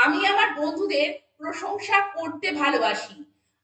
আমি আমার বন্ধুদের প্রশংসা করতে ভালোবাসি।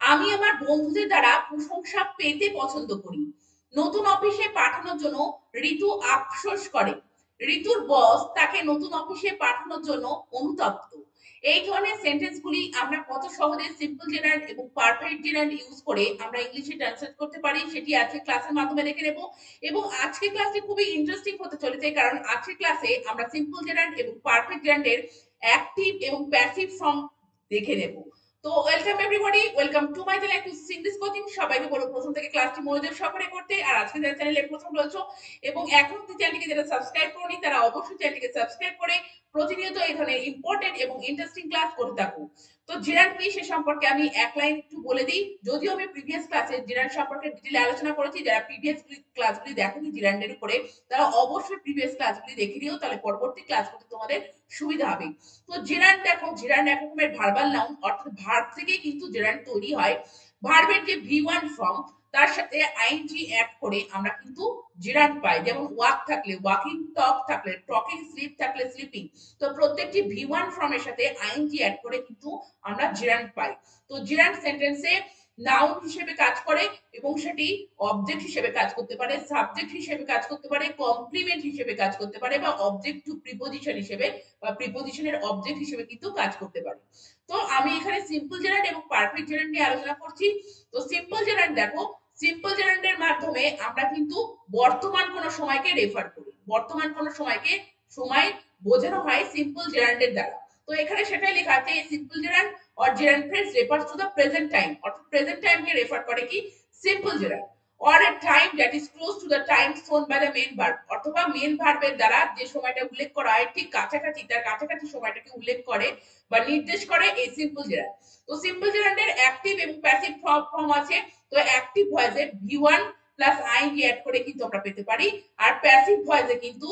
আমি আমার বন্ধুদের দ্বারা প্রশংসা পেতে পছন্দ করি। নতুন অফিসে পাঠানোর জন্য ঋতু আফসোস করে। ঋতুর বস তাকে নতুন অফিসে পাঠানোর জন্য অনুতপ্ত। এই ধরনের সেন্টেন্সগুলি আমরা কত সহজে সিম্পল জেনারেল এবং পারফেক্ট জেনারেল ইউজ করে আমরা ইংলিশে ট্রান্সলেট করতে পারি সেটি আজকে ক্লাসের মাধ্যমে দেখে নেব। এবং আজকে ক্লাসটি খুবই ইন্টারেস্টিং হতে চলেছে, কারণ আজকে ক্লাসে আমরা সিম্পল জেনারেল এবং পারফেক্ট জেনারেল অ্যাক্টিভ এবং প্যাসিভ ফর্ম দেখে নেব। তো welcome everybody, welcome to my channel to English coaching. সবাইকে বলবো প্রথম থেকে ক্লাসটি মনোযোগ সহকারে করতে। আর আজকে যারা চ্যানেলে প্রথম রয়েছে এবং এখন চ্যানেলটিকে যারা সাবস্ক্রাইব করনি তারা অবশ্যই চ্যানেলটিকে সাবস্ক্রাইব করে প্রতিনিয়ত এই ধরনের ইম্পর্টেন্ট এবং ইন্টারেস্টিং ক্লাস করতে থাকো। তো জেরান্ড কি সে সম্পর্কে আমি এক লাইন একটু বলে দিই। যদিও আমি প্রিভিয়াস ক্লাসে জেরান্ড সম্পর্কে ডিটেইলে আলোচনা করেছি, যারা প্রিভিয়াস ক্লাসগুলি দেখেনি জেরান্ডের উপরে তারা অবশ্যই প্রিভিয়াস ক্লাসগুলি দেখে নিও, তাহলে পরবর্তী ক্লাস করতে তোমাদের সুবিধা হবে। তো জেরান্ড দেখো, জেরান্ড এক রকমের ভার্বাল নাউন, অর্থাৎ ভার্ব থেকে কিন্তু জেরান্ড তৈরি হয়। ভার্বের যে ভি1 ফর্ম তার সাথে আইএনজি অ্যাড করে আমরা কিন্তু জেরান্ড পাই। যেমন ওয়াক থাকলে ওয়াকিং, টক থাকলে টকিং, স্লিপ থাকলে স্লিপিং। তো প্রত্যেকটি ভি1 ফর্মের সাথে আইএনজি অ্যাড করে কিন্তু আমরা জেরান্ড পাই। তো জেরান্ড সেন্টেন্সে নাউন হিসেবে কাজ করে এবং সেটি অবজেক্ট হিসেবে কাজ করতে পারে, সাবজেক্ট হিসেবে কাজ করতে পারে, কমপ্লিমেন্ট হিসেবে কাজ করতে পারে, বা অবজেক্ট টু প্রিপোজিশন হিসেবে বা প্রিপোজিশনের অবজেক্ট হিসেবে কিন্তু কাজ করতে পারে। তো আমি এখানে সিম্পল জেরান্ড এবং পারফেক্ট জেরান্ড নিয়ে আলোচনা করছি। তো সিম্পল জেরান্ড দেখো, সিম্পল জেরান্ডের মাধ্যমে আমরা কিন্তু বর্তমান কোন সময়কে রেফার করি। বর্তমান কোন সময়কে সময় বোঝানো হয় সিম্পল জেরান্ডের দ্বারা। তো এখানে সেটাই লেখা আছে, simple gerund or gerund phrase refers to the present time, অর্থাৎ প্রেজেন্ট টাইম কে রেফার করে কি simple gerund. or a time that is close to the time shown by the main verb, অথবা মেন ভার্বের দ্বারা যে সময়টা উল্লেখ করা হয় ঠিক কাছাকাছি, তার কাছাকাছি সময়টাকে উল্লেখ করে বা নির্দেশ করে এই সিম্পল জেরান্ড। তো সিম্পল জেরান্ডের অ্যাক্টিভ এবং প্যাসিভ ফর্ম আছে। তো অ্যাক্টিভ ভয়েসে ভি1 প্লাস আইএনজি অ্যাড করে কিন্তু আমরা পেতে পারি, আর প্যাসিভ ভয়েসে কিন্তু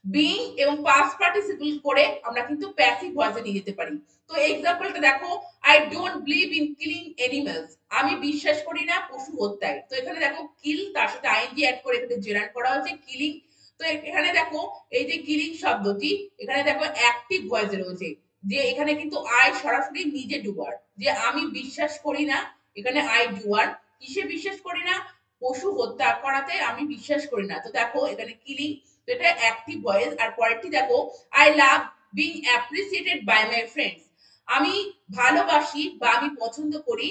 বিং এবং পাস্ট পার্টিসিপল করে আমরা কিন্তু প্যাসিভ ভয়েসে নিয়ে যেতে পারি। তো এক্সাম্পলটা দেখো, I don't believe in killing animals, আমি বিশ্বাস করি না পশু হত্যায়। তো এখানে দেখো কিল তার সাথে আইএনজি অ্যাড করে এখানে জেনারেট করা হয়েছে কিলিং। তো এখানে দেখো এই যে কিলিং শব্দটি এখানে দেখো অ্যাক্টিভ ভয়েসে রয়েছে, যে এখানে কিন্তু আই সরাসরি নিজে ডুয়ার, যে আমি বিশ্বাস করি না, এখানে আই ডুয়ার কিসে বিশ্বাস করি না, পশু হত্যা করাতে আমি বিশ্বাস করি না। তো দেখো এখানে কিলিং, তো এটা অ্যাক্টিভ ভয়েস। আর পরেরটি দেখো, I love being appreciated by my friends, আমি ভালোবাসি বা আমি পছন্দ করি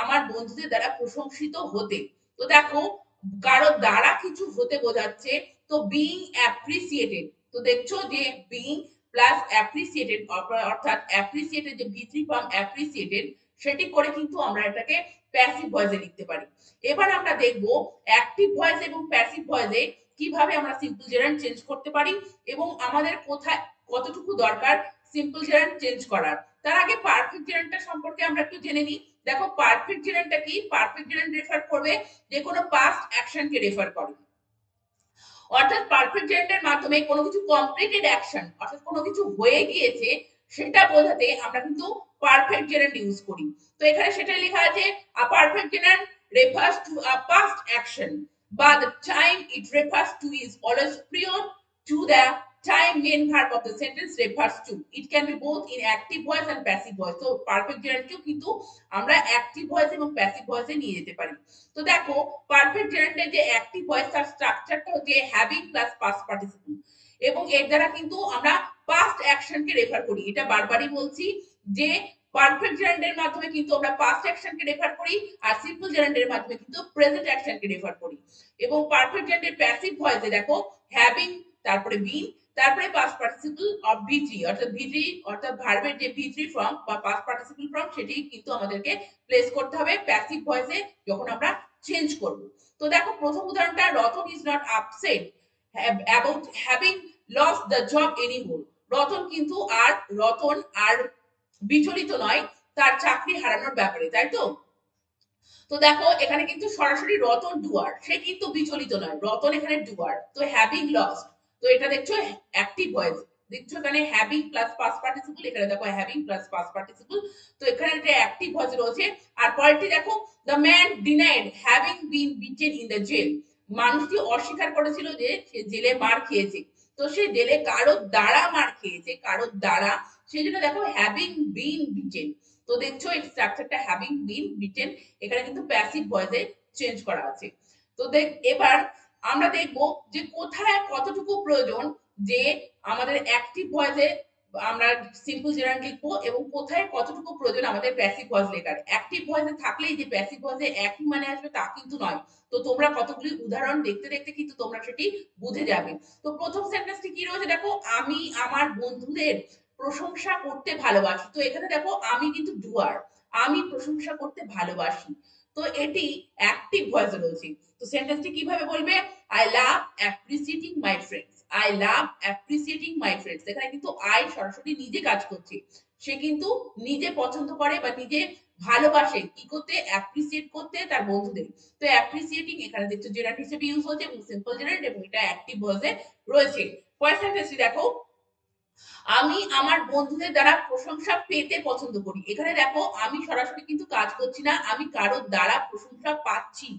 আমার বন্ধুদের দ্বারা প্রশংসিত হতে। তো দেখো কারো দ্বারা কিছু হতে বোঝাচ্ছে, তো বিং অ্যাপ্রিসিয়েটেড। তো দেখছো যে বিং প্লাস অ্যাপ্রিসিয়েটেড, অর্থাৎ অ্যাপ্রিসিয়েটেড যে ভি3 ফর্ম অ্যাপ্রিসিয়েটেড, সেটি করে কিন্তু আমরা এটাকে প্যাসিভ ভয়েসে লিখতে পারি। এবার আমরা দেখব অ্যাক্টিভ ভয়েস এবং প্যাসিভ ভয়েসে কিভাবে আমরা সিম্পল জেরান্ড চেঞ্জ করতে পারি এবং আমাদের কোথায় কতটুকু দরকার সিম্পল জেরান্ড চেঞ্জ করার। তার আগে পারফেক্ট জেরান্ডটা সম্পর্কে আমরা একটু জেনে নিই। দেখো পারফেক্ট জেরান্ডটা কি, পারফেক্ট জেরান্ড রেফার করবে যে কোনো পাস্ট অ্যাকশনকে রেফার করে, অর্থাৎ পারফেক্ট জেরান্ডের মাধ্যমে কোনো কিছু কমপ্লিটেড অ্যাকশন, অর্থাৎ কোনো কিছু হয়ে গিয়েছে সেটা বোঝাতে আমরা কিন্তু পারফেক্ট জেরান্ড ইউজ করি। তো এখানে সেটাই লেখা আছে, আ perfect gerund refers to a past action, but the time it refers to is always prior to the time main verb of the sentence refers to. It can be both in active voice and passive voice. So perfect gerund কেও কিন্তু আমরা active voice এবং passive ভয়েসে নিয়ে যেতে পারি। তো দেখো perfect জেরান্ডের যে অ্যাক্টিভ ভয়েস তার স্ট্রাকচারটা হচ্ছে হ্যাভিং প্লাস পাস্ট পার্টিসিপল, এবং এর দ্বারা কিন্তু আমরা পাস্ট অ্যাকশনকে রেফার করি। এটা বারবারই বলছি যে পারফেক্ট জেরান্ডের মাধ্যমে কিন্তু আমরা পাস্ট অ্যাকশনকে রেফার করি, আর সিম্পল জেরান্ডের মাধ্যমে কিন্তু প্রেজেন্ট অ্যাকশনকে রেফার করি। এবং পারফেক্ট জেরান্ডের প্যাসিভ ভয়েসে দেখো হ্যাভিং, তারপরে বিং, তারপরে পাস্ট পার্টিসিপল অফ ভি3, অর্থাৎ ভি3 অর্থাৎ ভার্বের যে ভি3 ফর্ম বা পাস্ট পার্টিসিপল ফর্ম সেটি কিন্তু আমাদেরকে প্লেস করতে হবে প্যাসিভ ভয়েসে যখন আমরা চেঞ্জ করব। তো দেখো প্রথম উদাহরণটা, Ratan is not upset about having lost the job anymore, Ratan আর বিচলিত নয় তার চাকরি হারানোর ব্যাপারে, তাই তো। তো দেখো এখানে কিন্তু সরাসরি রতন ডুয়ার, সে কিন্তু বিচলিত নয়, রতন এখানে ডুয়ার। তো হ্যাভিং লস্ট, তো এটা দেখছো অ্যাক্টিভ ভয়েস, দেখছো এখানে হ্যাভিং প্লাস পাস্ট পার্টিসিপল, এখানে দেখো হ্যাভিং প্লাস পাস্ট পার্টিসিপল। তো এখানে এটা অ্যাক্টিভ ভয়েস রয়েছে। আর পরেরটি দেখো, the man denied having been beaten in the jail, মানুষটি অস্বীকার করেছিল যে সে জেলে মার খেয়েছে। তো সে জেলে কারো দ্বারা মার খেয়েছে, কারো দ্বারা। সেই জন্য দেখো হ্যাভিং বিন বিটেন। তো দেখছো এই স্ট্রাকচারটা হ্যাভিং বিন বিটেন এখানে কিন্তু প্যাসিভ ভয়েসে চেঞ্জ করা আছে। তো এবার আমরা দেখব যে কোথায় কতটুকু প্রয়োজন যে আমাদের অ্যাক্টিভ ভয়েসে আমরা সিম্পল জেরান্ড লিখবো এবং কোথায় কতটুকু প্রয়োজন আমাদের প্যাসিভ ভয়েস লেখার। অ্যাক্টিভ ভয়েসে থাকলেই যে প্যাসিভ ভয়েসে একই মানে আসবে তা কিন্তু নয়। তো তোমরা কতগুলি উদাহরণ দেখতে দেখতে কিন্তু তোমরা সেটি বুঝে যাবে। তো প্রথম সেন্টেন্সটি কি রয়েছে দেখো, আমি আমার বন্ধুদের প্রশংসা করতে ভালোবাসি। তো এখানে দেখো আমি কিন্তু ডুয়ার, আমি প্রশংসা করতে ভালোবাসি। তো এটি অ্যাক্টিভ ভয়েসে রয়েছে। তো সেন্টেন্সটি কিভাবে বলবে, I love appreciating my friends. I love appreciating my friends. এখানে কিন্তু আই সরাসরি নিজে কাজ করছে, সে কিন্তু নিজে পছন্দ করে বা নিজে ভালোবাসে কি করতে, অ্যাপ্রিসিয়েট করতে তার বন্ধুদের। তো অ্যাপ্রিসিয়েটিং এখানে দেখছো জেরান্ড হিসেবে ইউজ হচ্ছে এবং সিম্পল জেরান্ড এবং এটা অ্যাক্টিভ ভয়েসে রয়েছে। পরের সেন্টেন্সটি দেখো, আমি আমার বন্ধুদের দ্বারা প্রশংসা পেতে পছন্দ করি। এখানে দেখো আমি সরাসরি কিন্তু কাজ করছি না, আমি কারোর দ্বারা প্রশংসা পাচ্ছি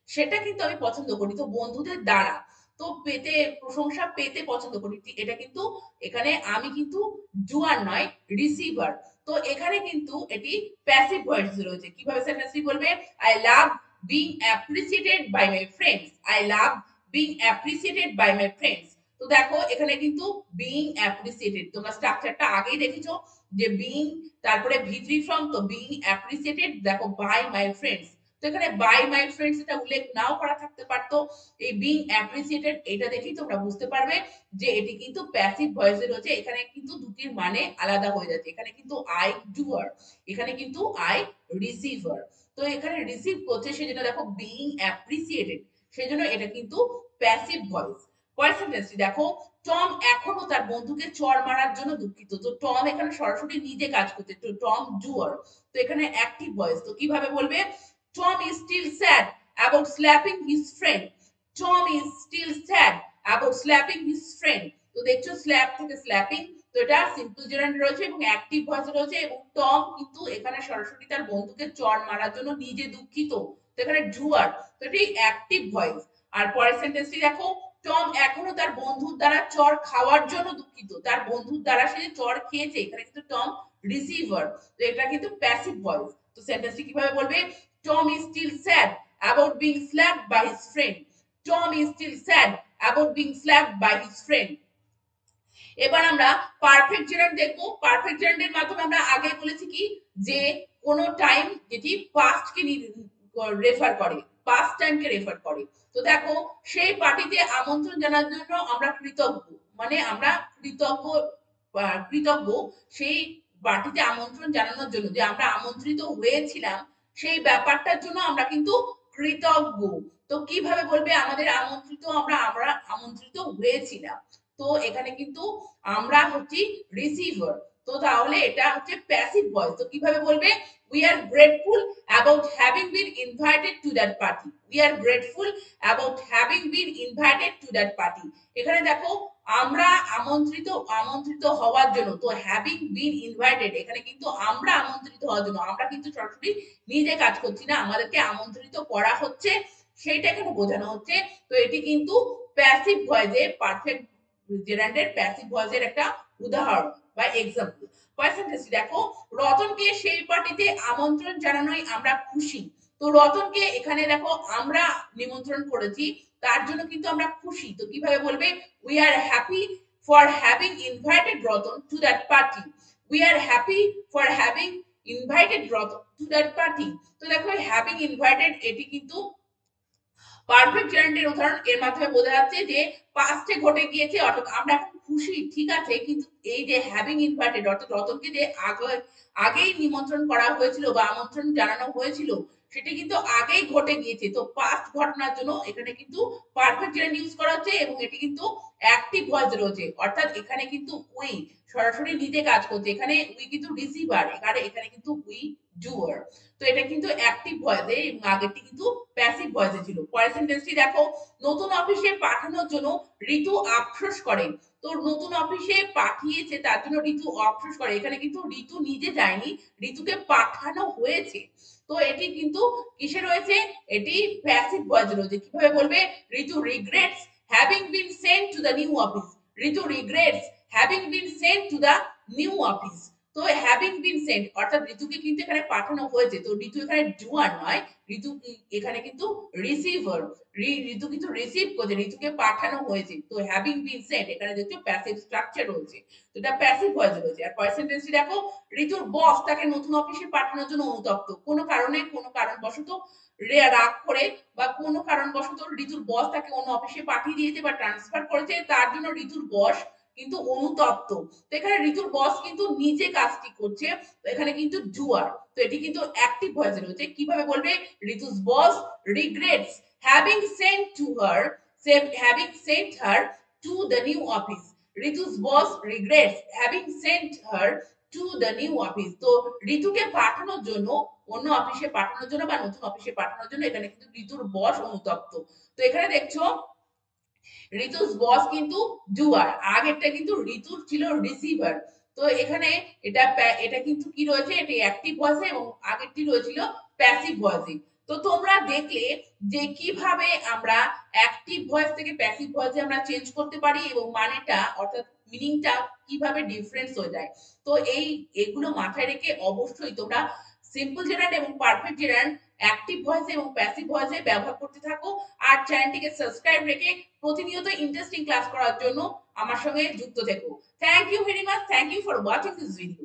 সেটা কিন্তু আমি পছন্দ করি। তো বন্ধুদের দ্বারা, তো পেতে, প্রশংসা পেতে পছন্দ করি, এটা কিন্তু এখানে আমি কিন্তু ডুয়ার নয়, রিসিভার। তো এখানে কিন্তু এটি প্যাসিভ ভয়েস রয়েছে। কিভাবে সেন্টেন্সটি বলবে, I love being appreciated by my friends. I love being appreciated by my friends. তো দেখো এখানে কিন্তু বিং অ্যাপ্রিসিয়েটেড, তোমরা স্ট্রাকচারটা আগেই দেখেছো যে বিং তারপরে ভিতরি ফ্রম, তো বিং অ্যাপ্রিসিয়েটেড দেখো বাই মাই ফ্রেন্ডস। তো এখানে বাই মাই ফ্রেন্ডস এটা উল্লেখ নাও করা থাকতে পারতো, এই বিং অ্যাপ্রিসিয়েটেড এটা দেখেই তোমরা বুঝতে পারবে যে এটি কিন্তু প্যাসিভ ভয়েসে রয়েছে। এখানে কিন্তু দুটির মানে আলাদা হয়ে যাচ্ছে, এখানে কিন্তু আই ডুয়ার, এখানে কিন্তু আই রিসিভার। তো এখানে রিসিভ করছে সেজন্য দেখো বিং অ্যাপ্রিসিয়েটেড, সেজন্য এটা কিন্তু প্যাসিভ ভয়েস। পরের সেন্টেন্সটি দেখো, টম এখনো তার বন্ধুকে চড় মারার জন্য দুঃখিত। তো টম এখানে সরাসরি নিজে কাজ করছে, তো টম ডুয়ার। তো এখানে অ্যাক্টিভ ভয়েস। তো কিভাবে বলবে, Tom is still sad about slapping his friend. Tom is still sad about slapping his friend. তো দেখছো স্ল্যাপ থেকে স্ল্যাপিং, তো এটা সিম্পল জেরান্ড রয়েছে এবং অ্যাক্টিভ ভয়েস রয়েছে এবং টম কিন্তু এখানে সরাসরি তার বন্ধুকে চড় মারার জন্য নিজে দুঃখিত। তো এখানে ডুয়ার, তো এটি অ্যাক্টিভ ভয়েস। আর পরের সেন্টেন্সটি দেখো, টম এখনো তার বন্ধুর দ্বারা চড় খাওয়ার জন্য দুঃখিত। তার বন্ধুর দ্বারা সে চড় খেয়েছে, এখানে কিন্তু টম রিসিভার। তো এটা কিন্তু প্যাসিভ ভয়েস। তো সেন্টেন্সটি কিভাবে বলবে, Tom is still sad about being slapped by his friend. Tom is still sad about being slapped by his friend. এবার আমরা পারফেক্ট জেরান্ড দেখবো। পারফেক্ট জেরান্ডের মাধ্যমে আমরা আগে বলেছি কি, যে কোন টাইম যেটি পাস্ট কে রেফার করে, পাস্ট টাইমকে রেফার করে। তো দেখো সেই পার্টিতে আমন্ত্রণ জানার জন্য আমরা কৃতজ্ঞ, মানে আমরা কৃতজ্ঞ, কৃতজ্ঞ সেই পার্টিতে আমন্ত্রণ জানানোর জন্য, যে আমরা আমন্ত্রিত হয়েছিলাম সেই ব্যাপারটার জন্য আমরা কিন্তু কৃতজ্ঞ। তো কিভাবে বলবে আমাদের আমন্ত্রিত, আমরা আমরা আমন্ত্রিত হয়েছিলাম। তো এখানে কিন্তু আমরা হচ্ছি রিসিভার। তো তাহলে এটা হচ্ছে প্যাসিভ ভয়েস। তো কিভাবে বলবে, we are grateful about having been invited to that party. we are grateful about having been invited to that party. এখানে দেখো আমরা আমন্ত্রিত, আমন্ত্রিত হওয়ার জন্য, তো হ্যাভিং বিন ইনভাইটেড এখানে কিন্তু আমরা আমন্ত্রিত হওয়ার জন্য, আমরা কিন্তু সরাসরি নিজে কাজ করছি না, আমাদেরকে আমন্ত্রিত করা হচ্ছে সেইটা এখানে বোঝানো হচ্ছে। তো এটি কিন্তু প্যাসিভ ভয়েসে, পারফেক্ট জেরান্ডের প্যাসিভ ভয়েসের একটা উদাহরণ বা এক্সাম্পল। পার্সেন্টেজ দেখো, রতনকে সেই পার্টিতে আমন্ত্রণ জানানোই আমরা খুশি। তো রতনকে এখানে দেখো আমরা নিমন্ত্রণ করেছি, তার জন্য কিন্তু আমরা খুশি। তো কিভাবে বলবে, we are happy for having invited Ratan to that party. We are happy for having invited Ratan to that party. তো দেখো হ্যাভিং ইনভাইটেড এটি কিন্তু পারফেক্ট জেরান্ডের উদাহরণ। এর মাধ্যমে বোঝা যাচ্ছে যে পাস্টে ঘটে গিয়েছে, অর্থাৎ আমরা এখন খুশি, ঠিক আছে, কিন্তু এই যে হ্যাভিং ইনভাইটেড অর্থাৎ রতনকে যে আগেই নিমন্ত্রণ করা হয়েছিল বা আমন্ত্রণ জানানো হয়েছিল সেটা কিন্তু আগেই ঘটে গিয়েছে। তো পাস্ট ঘটনার জন্য এখানে কিন্তু পারফেক্ট জেরান্ড ইউজ করা হচ্ছে এবং এটি কিন্তু অ্যাক্টিভ ভয়েস রয়েছে, অর্থাৎ এখানে কিন্তু উই সরাসরি নিজে কাজ করছে, এখানে উই কিন্তু রিসিভার, এখানে কিন্তু উই ডুয়ার। তো এটা কিন্তু অ্যাক্টিভ ভয়েসে এবং আগেরটি কিন্তু প্যাসিভ ভয়েসে ছিল। পরের সেন্টেন্সটি দেখো, নতুন অফিসে পাঠানোর জন্য ঋতু আফসোস করে। তো নতুন অফিসে পাঠিয়েছে তার জন্য ঋতু আফসোস করে, এখানে কিন্তু ঋতু নিজে যায়নি, ঋতুকে পাঠানো হয়েছে। তো এটি কিন্তু কিসে রয়েছে, এটি প্যাসিভ ভয়েসে রয়েছে। কিভাবে বলবে, Ritu regrets having been sent to the new office. Ritu regrets having been sent to the new office. তো হ্যাভিং বিন সেন্ট অর্থাৎ ঋতুকে কিন্তু এখানে পাঠানো হয়েছে। তো ঋতু এখানে ডুয়ার নয়, ঋতু এখানে কিন্তু রিসিভার। ঋতু কিন্তু রিসিভ করছে, ঋতুকে পাঠানো হয়েছে। তো হ্যাভিং বিন সেন্ট এখানে দেখছো প্যাসিভ স্ট্রাকচার রয়েছে, তো এটা প্যাসিভ ভয়েস রয়েছে। আর পরের সেন্টেন্সটি দেখো, ঋতুর বস তাকে নতুন অফিসে পাঠানোর জন্য অনুতপ্ত। কোনো কারণে, কোনো কারণবশত রাগ করে বা কোনো কারণবশত ঋতুর বস তাকে অন্য অফিসে পাঠিয়ে দিয়েছে বা ট্রান্সফার করেছে, তার জন্য ঋতুর বস কিন্তু অনুতপ্ত। তো এখানে ঋতুর বস কিন্তু নিজে কাজটি করছে, তো এখানে কিন্তু ডুয়ার। তো এটি কিন্তু অ্যাক্টিভ ভয়েসে রয়েছে। কিভাবে বলবে? ঋতু's boss regrets having sent her to the new office. ঋতু's boss regrets having sent her to the new office. তো ঋতুকে পাঠানোর জন্য, অন্য অফিসে পাঠানোর জন্য বা নতুন অফিসে পাঠানোর জন্য এখানে কিন্তু ঋতুর বস অনুতপ্ত। তো এখানে দেখছো ঋতুস বস কিন্তু ডুয়ার, আগেরটা কিন্তু ঋতুর ছিল রিসিভার। তো এখানে এটা কিন্তু কি রয়েছে, এটা অ্যাক্টিভ ভয়েসে এবং আগেরটি রয়েছিল প্যাসিভ ভয়েসে। তো তোমরা দেখলে যে কিভাবে আমরা অ্যাক্টিভ ভয়েস থেকে প্যাসিভ ভয়েসে আমরা চেঞ্জ করতে পারি এবং মানেটা অর্থাৎ মিনিংটা কিভাবে ডিফারেন্স হয়ে যায়। তো এগুলো মাথায় রেখে অবশ্যই তোমরা সিম্পল জেরান্ড এবং পারফেক্ট জেরান্ড অ্যাক্টিভ ভয়েসে এবং প্যাসিভ ভয়েসে ব্যবহার করতে থাকো। আর চ্যানেলটিকে সাবস্ক্রাইব রেখে প্রতিনিয়ত ইন্টারেস্টিং ক্লাস করার জন্য আমার সঙ্গে যুক্ত থেকো। Thank you very much, thank you for watching this video.